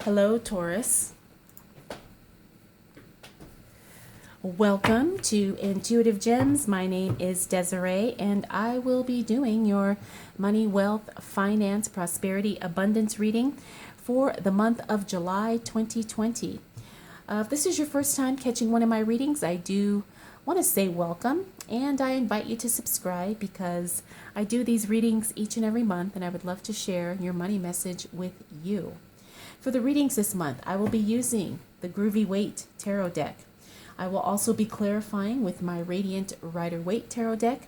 Hello, Taurus. Welcome to Intuitive Gems. My name is Desiree, and I will be doing your money, wealth, finance, prosperity, abundance reading for the month of July 2020. If this is your first time catching one of my readings, I do want to say welcome, and I invite you to subscribe because I do these readings each and every month, and I would love to share your money message with you. For the readings this month, I will be using the Groovy Weight Tarot deck. I will also be clarifying with my Radiant Rider-Waite Tarot deck.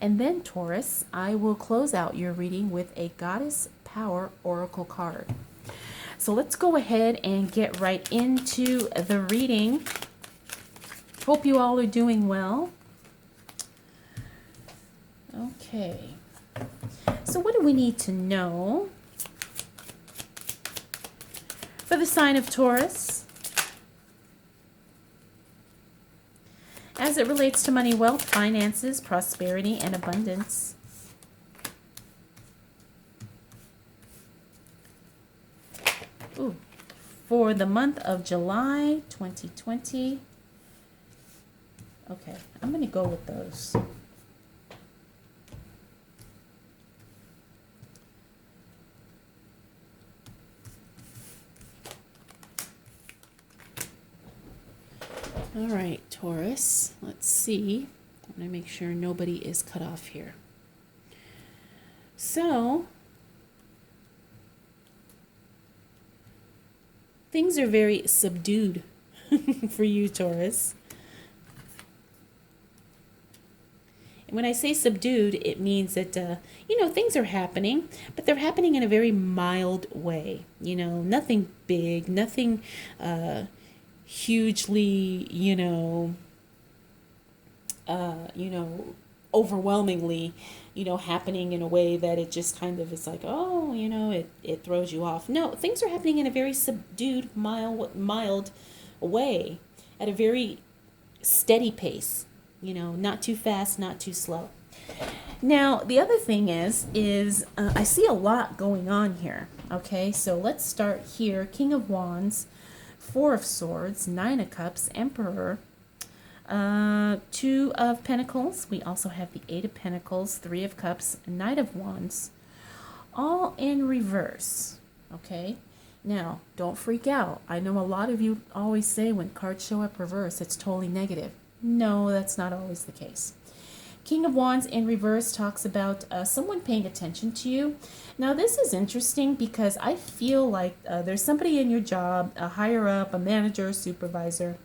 And then, Taurus, I will close out your reading with a Goddess Power Oracle card. So let's go ahead and get right into the reading. Hope you all are doing well. Okay. So what do we need to know for the sign of Taurus as it relates to money, wealth, finances, prosperity, and abundance? For the month of July 2020. Okay, I'm going to go with those. All right, Taurus, let's see. I want to make sure nobody is cut off here. So, things are very subdued for you, Taurus. And when I say subdued, it means that, things are happening, but they're happening in a very mild way. Nothing big, nothing hugely, overwhelmingly, happening in a way that it just kind of is like, it throws you off. No, things are happening in a very subdued, mild way, at a very steady pace, not too fast, not too slow. Now, the other thing is I see a lot going on here. Okay, so let's start here. King of Wands, Four of Swords, Nine of Cups, Emperor, Two of Pentacles. We also have the Eight of Pentacles, Three of Cups, Knight of Wands, all in reverse. Okay, now don't freak out. I know a lot of you always say when cards show up reverse, it's totally negative. No, that's not always the case. King of Wands in reverse talks about someone paying attention to you. Now, this is interesting because I feel like there's somebody in your job, a higher up, a manager, supervisor,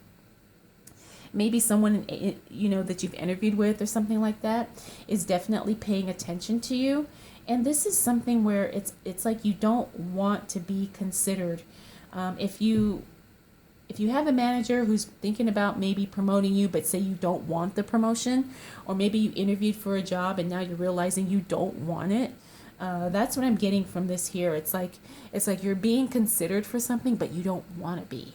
maybe someone, that you've interviewed with or something like that, is definitely paying attention to you. And this is something where it's like you don't want to be considered. If you have a manager who's thinking about maybe promoting you, but say you don't want the promotion, or maybe you interviewed for a job and now you're realizing you don't want it, that's what I'm getting from this here. It's like you're being considered for something, but you don't want to be,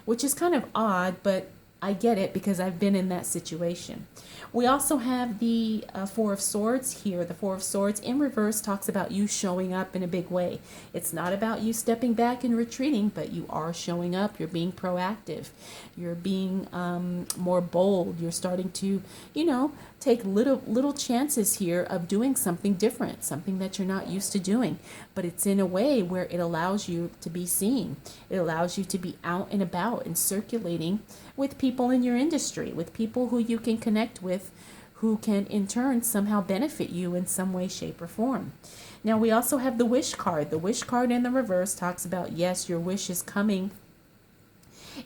which is kind of odd, but I get it because I've been in that situation. We also have the Four of Swords here. The Four of Swords in reverse talks about you showing up in a big way. It's not about you stepping back and retreating, but you are showing up. You're being proactive. You're being more bold. You're starting to, take little chances here of doing something different, something that you're not used to doing. But it's in a way where it allows you to be seen. It allows you to be out and about and circulating with people in your industry, with people who you can connect with, who can in turn somehow benefit you in some way, shape, or form. Now, we also have the Wish card. The Wish card in the reverse talks about, yes, your wish is coming.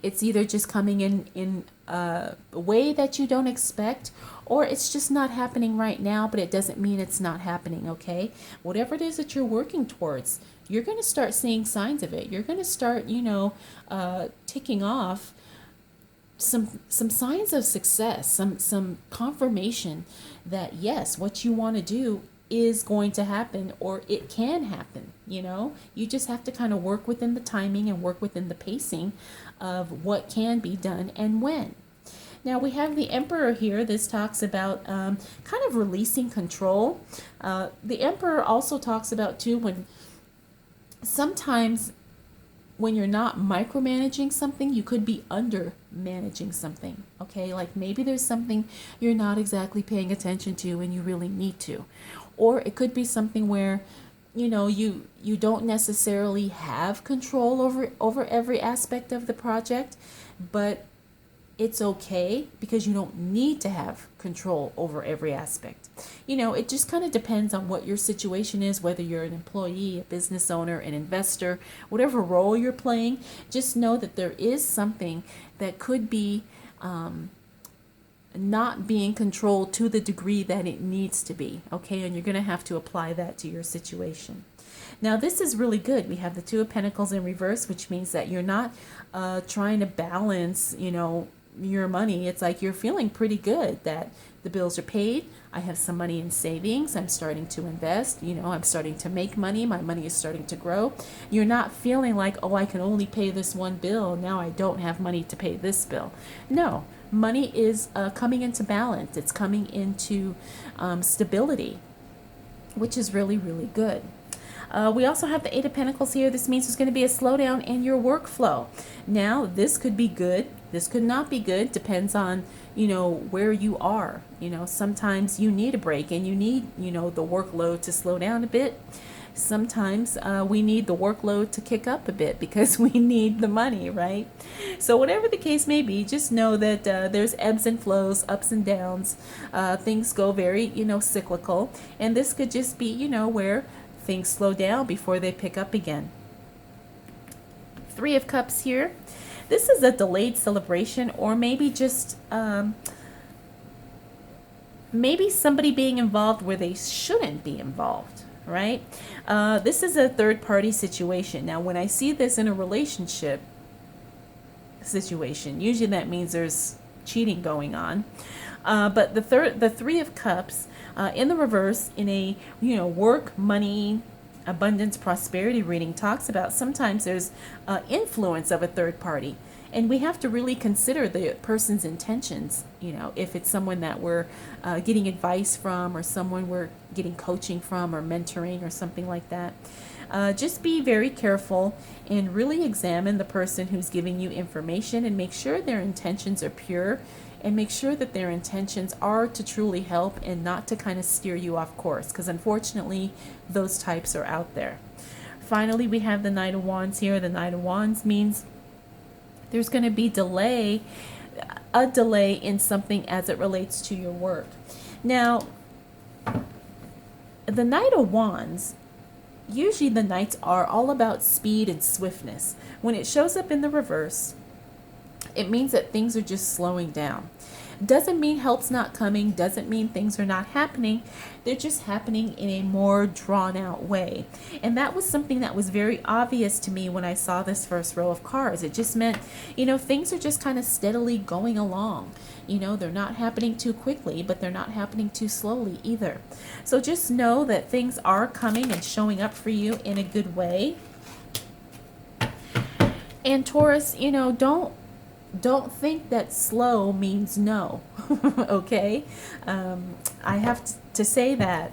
It's either just coming in a way that you don't expect, or it's just not happening right now, but it doesn't mean it's not happening, okay? Whatever it is that you're working towards, you're going to start seeing signs of it. You're going to start, ticking off some signs of success, some confirmation that yes, what you want to do is going to happen, or it can happen. You just have to kind of work within the timing and work within the pacing of what can be done and when. Now we have the Emperor here. This talks about kind of releasing control. The Emperor also talks about too when sometimes when you're not micromanaging something, you could be under managing something. Okay, like maybe there's something you're not exactly paying attention to and you really need to. Or it could be something where you don't necessarily have control over every aspect of the project, but it's okay because you don't need to have control over every aspect. It just kind of depends on what your situation is, whether you're an employee, a business owner, an investor, whatever role you're playing. Just know that there is something that could be not being controlled to the degree that it needs to be. Okay, and you're going to have to apply that to your situation. Now, this is really good. We have the Two of Pentacles in reverse, which means that you're not trying to balance, your money. It's like you're feeling pretty good that the bills are paid. I have some money in savings. I'm starting to invest. I'm starting to make money. My money is starting to grow. You're not feeling like, oh, I can only pay this one bill. Now I don't have money to pay this bill. No, money is coming into balance. It's coming into stability, which is really, really good. We also have the Eight of Pentacles here. This means there's going to be a slowdown in your workflow. Now, this could be good. This could not be good. Depends on, where you are. Sometimes you need a break and you need, the workload to slow down a bit. Sometimes we need the workload to kick up a bit because we need the money, right? So whatever the case may be, just know that there's ebbs and flows, ups and downs. Things go very, cyclical. And this could just be, where things slow down before they pick up again. Three of Cups here. This is a delayed celebration, or maybe just maybe somebody being involved where they shouldn't be involved, right? This is a third party situation. Now, when I see this in a relationship situation, usually that means there's cheating going on. But the Three of Cups in the reverse, in a work, money, abundance, prosperity reading, talks about sometimes there's influence of a third party, and we have to really consider the person's intentions. If it's someone that we're getting advice from, or someone we're getting coaching from, or mentoring, or something like that. Just be very careful and really examine the person who's giving you information, and make sure their intentions are pure, and make sure that their intentions are to truly help and not to kind of steer you off course, because unfortunately those types are out there. Finally, we have the Knight of Wands here. The Knight of Wands means there's going to be a delay in something as it relates to your work. Now, the Knight of Wands, usually the Knights are all about speed and swiftness. When it shows up in the reverse, it means that things are just slowing down. Doesn't mean help's not coming, doesn't mean things are not happening. They're just happening in a more drawn out way. And that was something that was very obvious to me when I saw this first row of cards. It just meant, things are just kind of steadily going along. They're not happening too quickly, but they're not happening too slowly either. So just know that things are coming and showing up for you in a good way. And Taurus, don't think that slow means no. Okay? I have to say that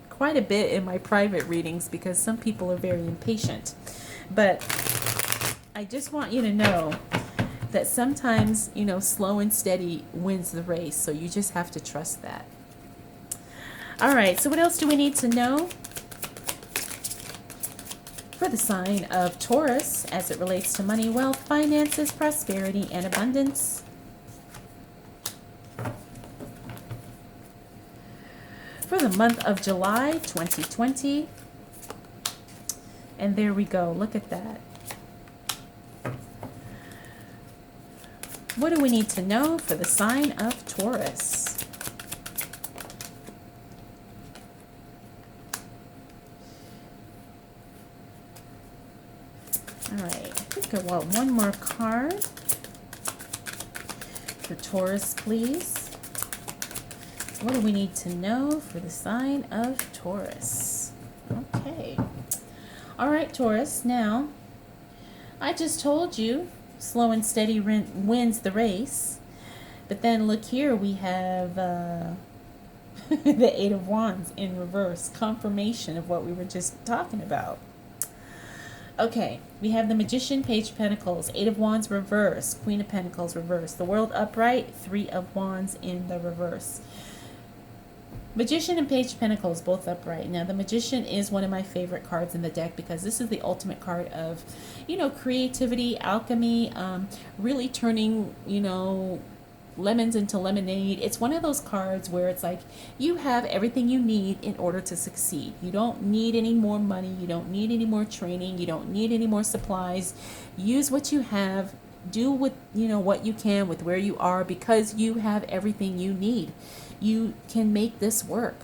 quite a bit in my private readings because some people are very impatient. But I just want you to know that sometimes, slow and steady wins the race. So you just have to trust that. All right, so what else do we need to know for the sign of Taurus as it relates to money, wealth, finances, prosperity, and abundance? For the month of July 2020. And there we go. Look at that. What do we need to know for the sign of Taurus? All right, I think I want one more card for Taurus, please. What do we need to know for the sign of Taurus? Okay. All right, Taurus. Now, I just told you slow and steady wins the race. But then look here, we have the Eight of Wands in reverse, confirmation of what we were just talking about. Okay, we have the Magician, Page of Pentacles, Eight of Wands reverse, Queen of Pentacles reverse, the World upright, Three of Wands in the reverse. Magician and Page of Pentacles both upright. Now the Magician is one of my favorite cards in the deck because this is the ultimate card of, creativity, alchemy, really turning, lemons into lemonade. It's one of those cards where it's like you have everything you need in order to succeed. You don't need any more money. You don't need any more training. You don't need any more supplies. Use what you have. Do what you can with where you are because you have everything you need. You can make this work.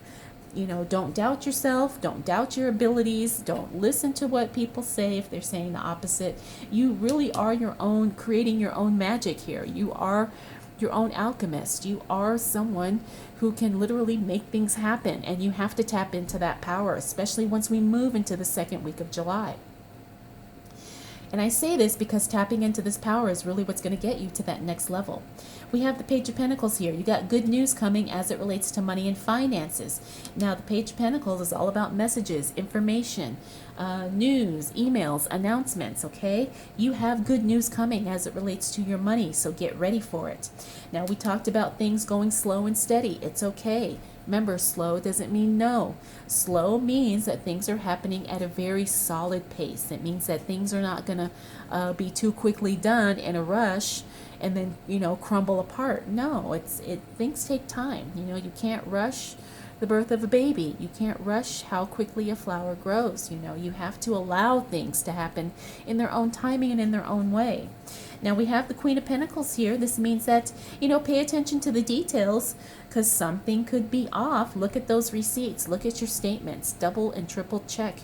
Don't doubt yourself. Don't doubt your abilities. Don't listen to what people say if they're saying the opposite. You really are creating your own magic here. You are your own alchemist. You are someone who can literally make things happen, and you have to tap into that power, especially once we move into the second week of July. And I say this because tapping into this power is really what's going to get you to that next level. We have the Page of Pentacles here. You got good news coming as it relates to money and finances. Now, the Page of Pentacles is all about messages, information, news, emails, announcements, okay? You have good news coming as it relates to your money, so get ready for it. Now, we talked about things going slow and steady. It's okay. Remember, slow doesn't mean no. Slow means that things are happening at a very solid pace. It means that things are not going to be too quickly done in a rush and then, crumble apart. No, things take time. You can't rush the birth of a baby. You can't rush how quickly a flower grows. You have to allow things to happen in their own timing and in their own way. Now we have the Queen of Pentacles here. This means that, pay attention to the details because something could be off. Look at those receipts. Look at your statements. Double and triple check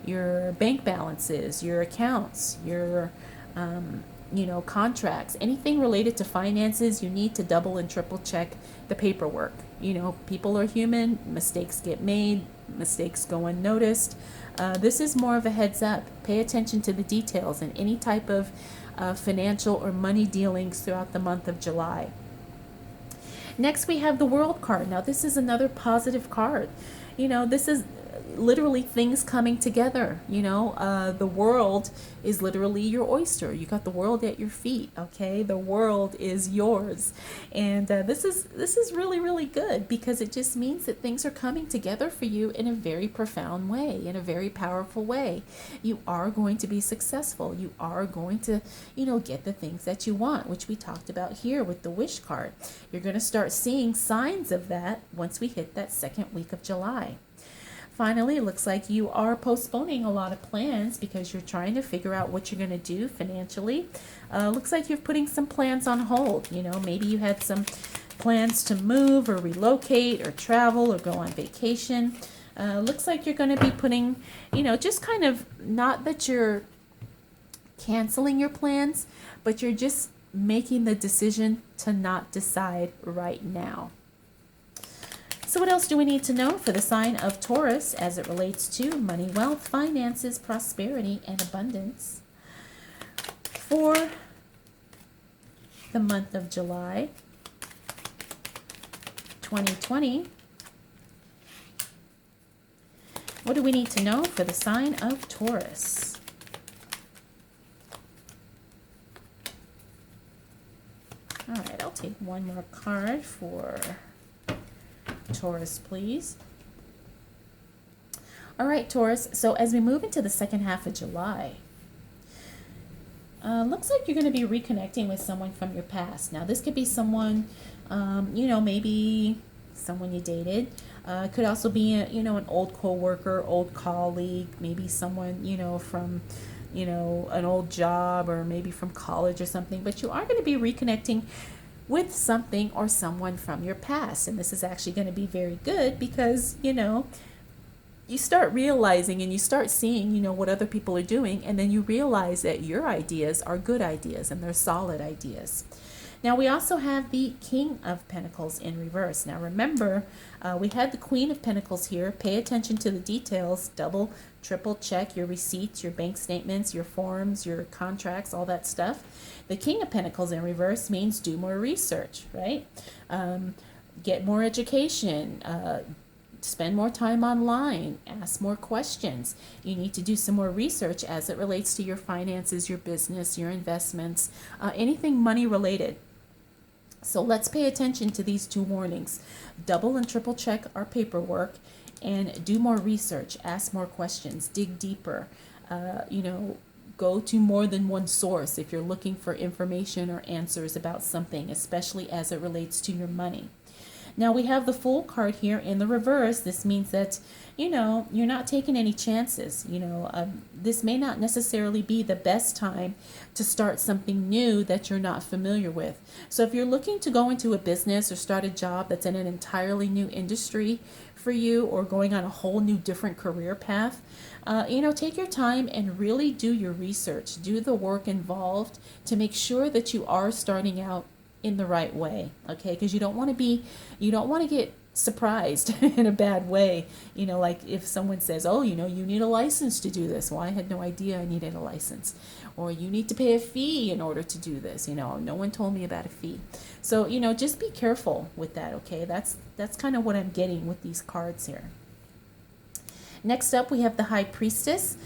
your bank balances, your accounts, your, contracts. Anything related to finances, you need to double and triple check the paperwork. People are human. Mistakes get made. Mistakes go unnoticed. This is more of a heads up. Pay attention to the details and any type of financial or money dealings throughout the month of July. Next, we have the World card. Now, this is another positive card. This is literally things coming together. The world is literally your oyster. You got the world at your feet. Okay, the world is yours, and this is really, really good because it just means that things are coming together for you in a very profound way, in a very powerful way. You are going to be successful. You are going to get the things that you want, which we talked about here with the Wish card. You're going to start seeing signs of that once we hit that second week of July. Finally, it looks like you are postponing a lot of plans because you're trying to figure out what you're going to do financially. Looks like you're putting some plans on hold. Maybe you had some plans to move or relocate or travel or go on vacation. Looks like you're going to be putting, just kind of, not that you're canceling your plans, but you're just making the decision to not decide right now. So what else do we need to know for the sign of Taurus as it relates to money, wealth, finances, prosperity, and abundance for the month of July 2020? What do we need to know for the sign of Taurus? All right, I'll take one more card for Taurus, please. All right, Taurus. So as we move into the second half of July, looks like you're going to be reconnecting with someone from your past. Now, this could be someone, maybe someone you dated. Could also be, an old coworker, old colleague, maybe someone, from, an old job or maybe from college or something. But you are going to be reconnecting with something or someone from your past. And this is actually going to be very good because, you start realizing and you start seeing, what other people are doing. And then you realize that your ideas are good ideas and they're solid ideas. Now, we also have the King of Pentacles in reverse. Now, remember, we had the Queen of Pentacles here. Pay attention to the details. Double, triple check your receipts, your bank statements, your forms, your contracts, all that stuff. The King of Pentacles in reverse means do more research, right? Get more education. spend more time online, ask more questions. You need to do some more research as it relates to your finances, your business, your investments, anything money related. So let's pay attention to these two warnings. Double and triple check our paperwork and do more research, ask more questions, dig deeper, go to more than one source if you're looking for information or answers about something, especially as it relates to your money. Now we have the Fool card here in the reverse. This means that, you're not taking any chances. This may not necessarily be the best time to start something new that you're not familiar with. So if you're looking to go into a business or start a job that's in an entirely new industry for you, or going on a whole new different career path, take your time and really do your research, do the work involved to make sure that you are starting out in the right way, okay? Because you don't want to get surprised in a bad way. Like if someone says, oh, you need a license to do this. Well, I had no idea I needed a license. Or you need to pay a fee in order to do this. No one told me about a fee. So, just be careful with that, okay? That's kind of what I'm getting with these cards here. Next up, we have the High Priestess.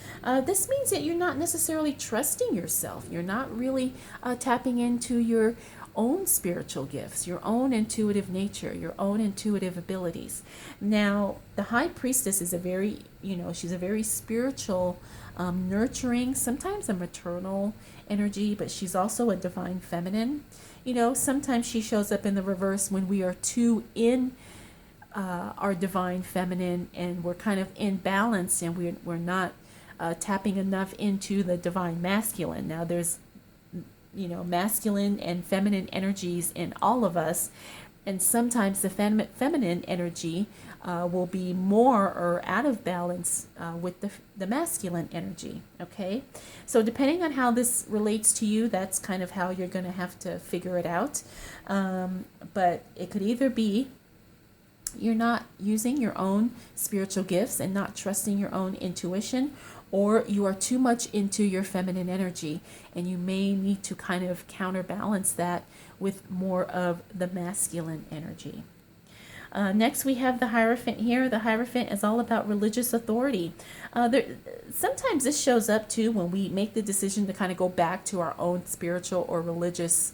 This means that you're not necessarily trusting yourself. You're not really tapping into your own spiritual gifts, your own intuitive nature, your own intuitive abilities. Now, the High Priestess is she's a very spiritual, nurturing, sometimes a maternal energy, but she's also a divine feminine. Sometimes she shows up in the reverse when we are too in our divine feminine and we're kind of in balance and we're not tapping enough into the divine masculine. Now there's masculine and feminine energies in all of us, and sometimes the feminine energy will be more or out of balance with the masculine energy, okay? So depending on how this relates to you, that's kind of how you're going to have to figure it out. But it could either be you're not using your own spiritual gifts and not trusting your own intuition, or you are too much into your feminine energy and you may need to kind of counterbalance that with more of the masculine energy. Next, we have the Hierophant here. The Hierophant is all about religious authority. Sometimes this shows up too when we make the decision to kind of go back to our own spiritual or religious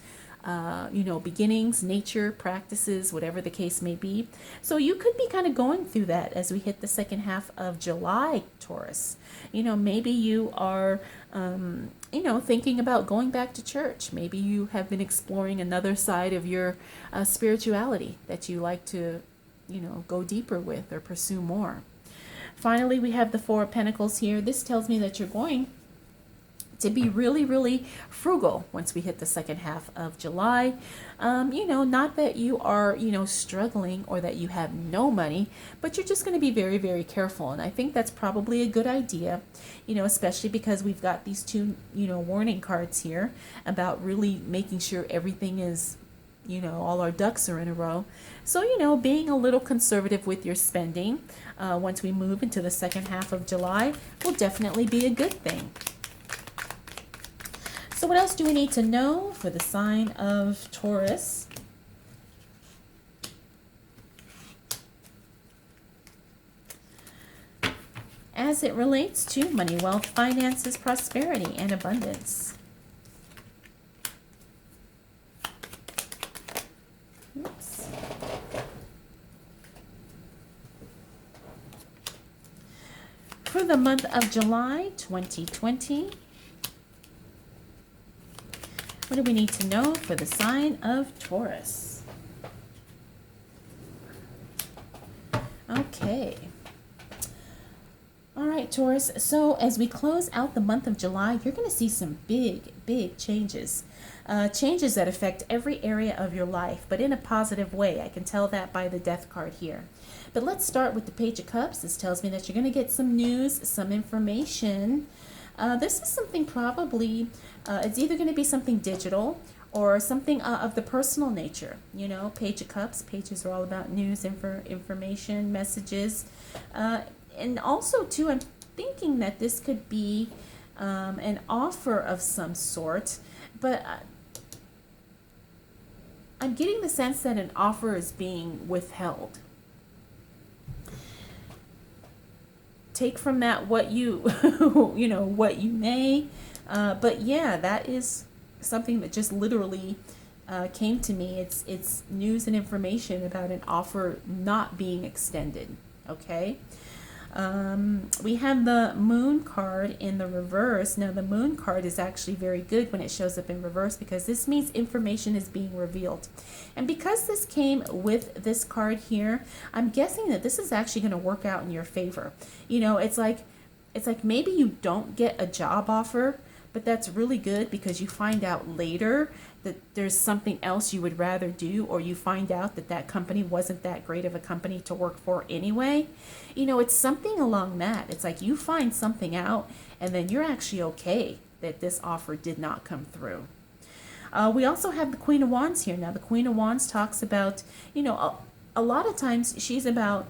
beginnings, nature, practices, whatever the case may be. So you could be kind of going through that as we hit the second half of July, Taurus. Maybe you are, thinking about going back to church. Maybe you have been exploring another side of your spirituality that you like to, go deeper with or pursue more. Finally, we have the Four of Pentacles here. This tells me that you're going to be really, really frugal once we hit the second half of July. Not that you are, struggling or that you have no money, but you're just going to be very, very careful. And I think that's probably a good idea, especially because we've got these two, warning cards here about really making sure everything is, all our ducks are in a row. So, being a little conservative with your spending once we move into the second half of July will definitely be a good thing. So what else do we need to know for the sign of Taurus? As it relates to money, wealth, finances, prosperity, and abundance. Oops. For the month of July 2020, what do we need to know for the sign of Taurus? Okay. All right, Taurus. So as we close out the month of July, you're going to see some big, big changes. Changes that affect every area of your life, but in a positive way. I can tell that by the Death card here. But let's start with the Page of Cups. This tells me that you're going to get some news, some information. This is something probably, it's either going to be something digital or something of the personal nature. Page of Cups, pages are all about news, information, messages. And also, too, I'm thinking that this could be an offer of some sort, but I'm getting the sense that an offer is being withheld. take from that what you, you know, what you may. But yeah, that is something that just literally came to me. It's news and information about an offer not being extended. Okay. We have the moon card in the reverse. Now the moon card is actually very good when it shows up in reverse, because this means information is being revealed. And because this came with this card here, I'm guessing that this is actually going to work out in your favor. You know, it's like maybe you don't get a job offer, but that's really good because you find out later that there's something else you would rather do, or you find out that that company wasn't that great of a company to work for anyway. You know, it's something along that. It's like you find something out and then you're actually okay that this offer did not come through. We also have the Queen of Wands here. Now, the Queen of Wands talks about, you know, a lot of times she's about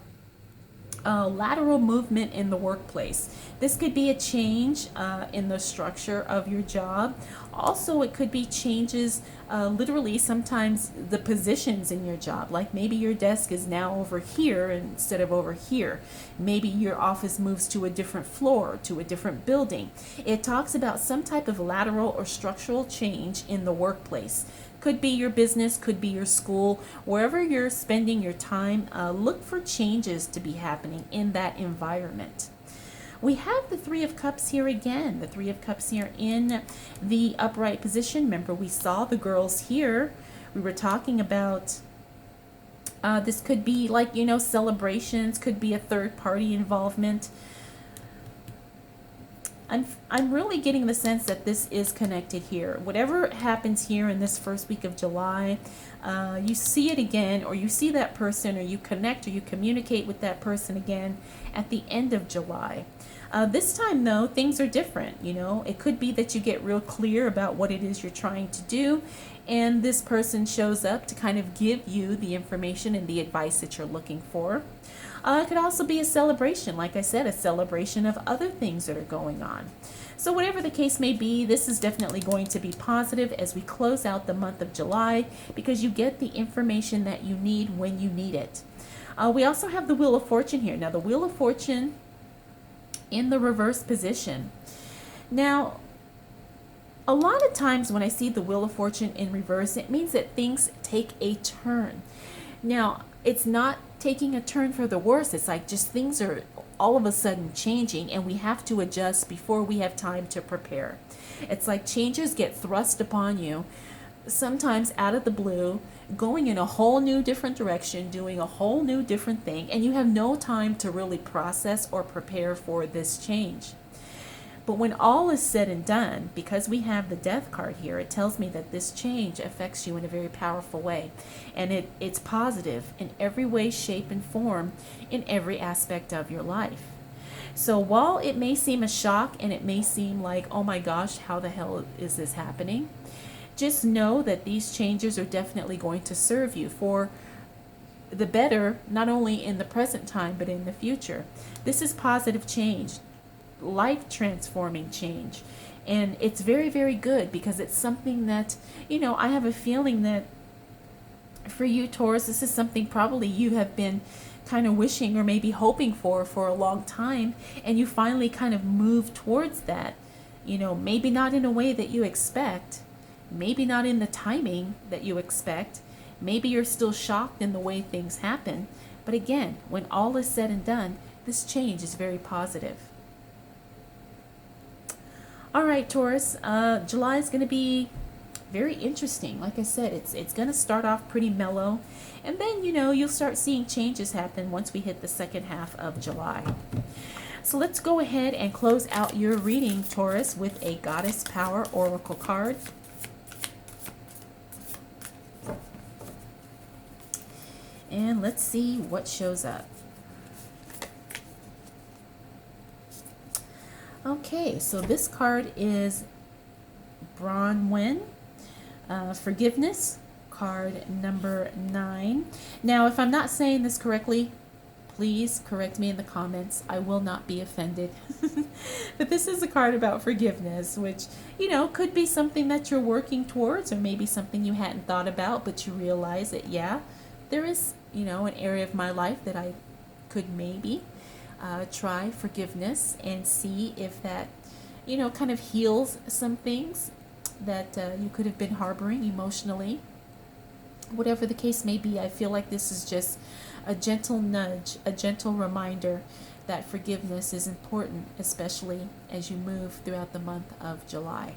lateral movement in the workplace. This could be a change in the structure of your job. Also, it could be changes, literally sometimes the positions in your job. Like maybe your desk is now over here instead of over here. Maybe your office moves to a different floor, to a different building. It talks about some type of lateral or structural change in the workplace. Could be your business, could be your school, wherever you're spending your time. Look for changes to be happening in that environment. We have the Three of Cups here again. The Three of Cups here in the upright position. Remember, we saw the girls here. We were talking about this could be like, you know, celebrations, could be a third party involvement. I'm really getting the sense that this is connected here. Whatever happens here in this first week of July, you see it again, or you see that person, or you connect or you communicate with that person again at the end of July. This time, though, things are different. You know, it could be that you get real clear about what it is you're trying to do, and this person shows up to kind of give you the information and the advice that you're looking for. It could also be a celebration, like I said, a celebration of other things that are going on. So whatever the case may be, this is definitely going to be positive as we close out the month of July, because you get the information that you need when you need it. We also have the Wheel of Fortune here. Now, the Wheel of Fortune in the reverse position. Now, a lot of times when I see the Wheel of Fortune in reverse, it means that things take a turn. Now, it's not taking a turn for the worse. It's like just things are all of a sudden changing, and we have to adjust before we have time to prepare. It's like changes get thrust upon you, sometimes out of the blue, going in a whole new different direction, doing a whole new different thing, and you have no time to really process or prepare for this change. But when all is said and done, because we have the Death card here, it tells me that this change affects you in a very powerful way. And it's positive in every way, shape, and form in every aspect of your life. So while it may seem a shock and it may seem like, oh my gosh, how the hell is this happening? Just know that these changes are definitely going to serve you for the better, not only in the present time, but in the future. This is positive change, life transforming change, and it's very, very good, because it's something that, you know, I have a feeling that for you, Taurus, this is something probably you have been kind of wishing or maybe hoping for a long time, and you finally kind of move towards that. You know, maybe not in a way that you expect, maybe not in the timing that you expect, maybe you're still shocked in the way things happen, but again, when all is said and done, this change is very positive. All right, Taurus, July is going to be very interesting. Like I said, it's going to start off pretty mellow, and then, you know, you'll start seeing changes happen once we hit the second half of July. So let's go ahead and close out your reading, Taurus, with a Goddess Power Oracle card. And let's see what shows up. Okay, so this card is Bronwen, Forgiveness, card number 9. Now, if I'm not saying this correctly, please correct me in the comments. I will not be offended. But this is a card about forgiveness, which, you know, could be something that you're working towards, or maybe something you hadn't thought about, but you realize that, yeah, there is, you know, an area of my life that I could maybe try forgiveness and see if that, kind of heals some things that you could have been harboring emotionally. Whatever the case may be, I feel like this is just a gentle nudge, a gentle reminder that forgiveness is important, especially as you move throughout the month of July.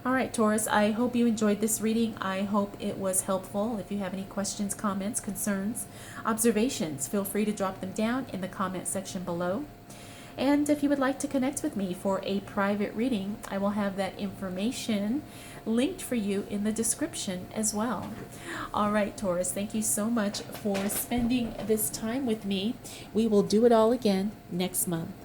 All right, Taurus, I hope you enjoyed this reading. I hope it was helpful. If you have any questions, comments, concerns, observations, feel free to drop them down in the comment section below. And if you would like to connect with me for a private reading, I will have that information linked for you in the description as well. All right, Taurus, thank you so much for spending this time with me. We will do it all again next month.